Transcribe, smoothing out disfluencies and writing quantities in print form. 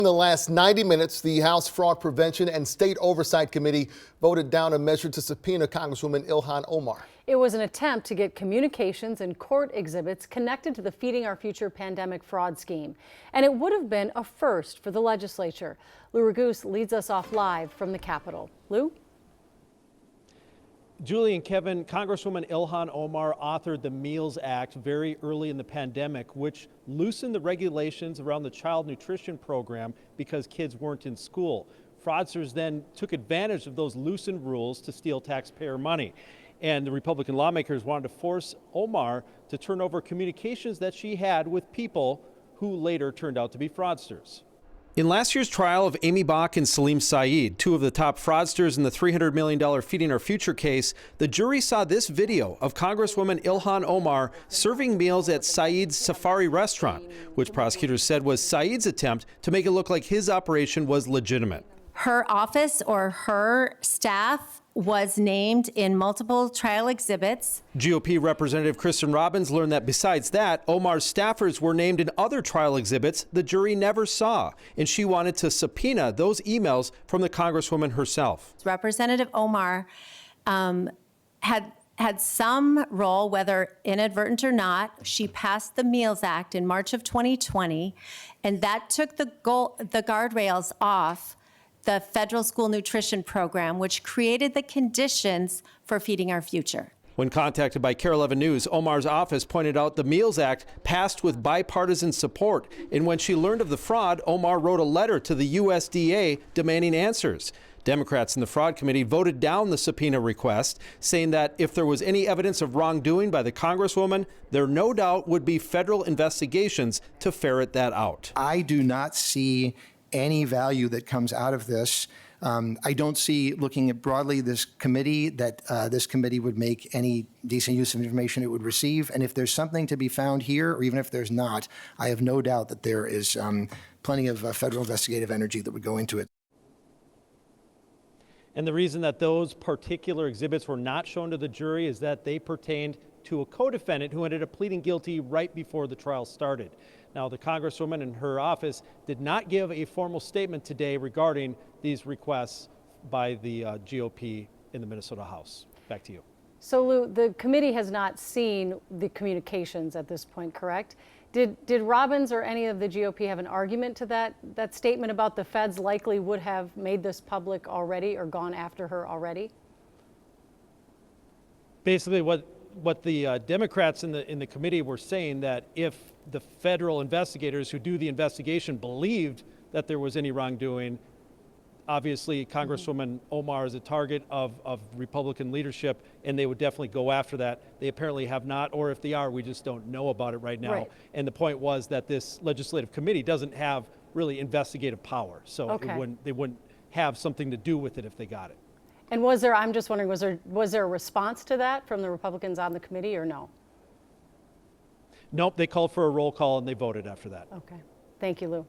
In the last 90 minutes, the House Fraud Prevention and State Oversight Committee voted down a measure to subpoena Congresswoman Ilhan Omar. It was an attempt to get communications and court exhibits connected to the Feeding Our Future pandemic fraud scheme. And it would have been a first for the legislature. Lou Raguse leads us off live from the Capitol. Lou? Julie and Kevin, Congresswoman Ilhan Omar authored the Meals Act very early in the pandemic, which loosened the regulations around the child nutrition program because kids weren't in school. Fraudsters then took advantage of those loosened rules to steal taxpayer money. And the Republican lawmakers wanted to force Omar to turn over communications that she had with people who later turned out to be fraudsters. In last year's trial of Amy Bach and Salim Saeed, two of the top fraudsters in the $300 million Feeding Our Future case, the jury saw this video of Congresswoman Ilhan Omar serving meals at Saeed's Safari restaurant, which prosecutors said was Saeed's attempt to make it look like his operation was legitimate. Her office or her staff was named in multiple trial exhibits. GOP Representative Kristen Robbins learned that besides that, Omar's staffers were named in other trial exhibits the jury never saw, and she wanted to subpoena those emails from the Congresswoman herself. Representative Omar had some role, whether inadvertent or not. She passed the Meals Act in March of 2020, and that took the guardrails off the federal school nutrition program, which created the conditions for Feeding Our Future. When contacted by KARE 11 News, Omar's office pointed out the Meals Act passed with bipartisan support. And when she learned of the fraud, Omar wrote a letter to the USDA demanding answers. Democrats in the Fraud Committee voted down the subpoena request, saying that if there was any evidence of wrongdoing by the Congresswoman, there no doubt would be federal investigations to ferret that out. I do not see any value that comes out of this. I don't see, looking at broadly this committee, that this committee would make any decent use of information it would receive. And if there's something to be found here, or even if there's not, I have no doubt that there is plenty of federal investigative energy that would go into it. And the reason that those particular exhibits were not shown to the jury is that they pertained to a co-defendant who ended up pleading guilty right before the trial started. Now, the Congresswoman and her office did not give a formal statement today regarding these requests by the GOP in the Minnesota House. Back to you. So, Lou, the committee has not seen the communications at this point, correct? Did Robbins or any of the GOP have an argument to that statement about the feds likely would have made this public already or gone after her already? Basically, what the Democrats in the committee were saying, that if the federal investigators who do the investigation believed that there was any wrongdoing, obviously Congresswoman Omar is a target of Republican leadership, and they would definitely go after that. They apparently have not, or if they are, we just don't know about it right now. Right. And the point was that this legislative committee doesn't have really investigative power, so they wouldn't have something to do with it if they got it. And was there, I'm just wondering, was there a response to that from the Republicans on the committee or no? Nope, they called for a roll call and they voted after that. Okay. Thank you, Lou.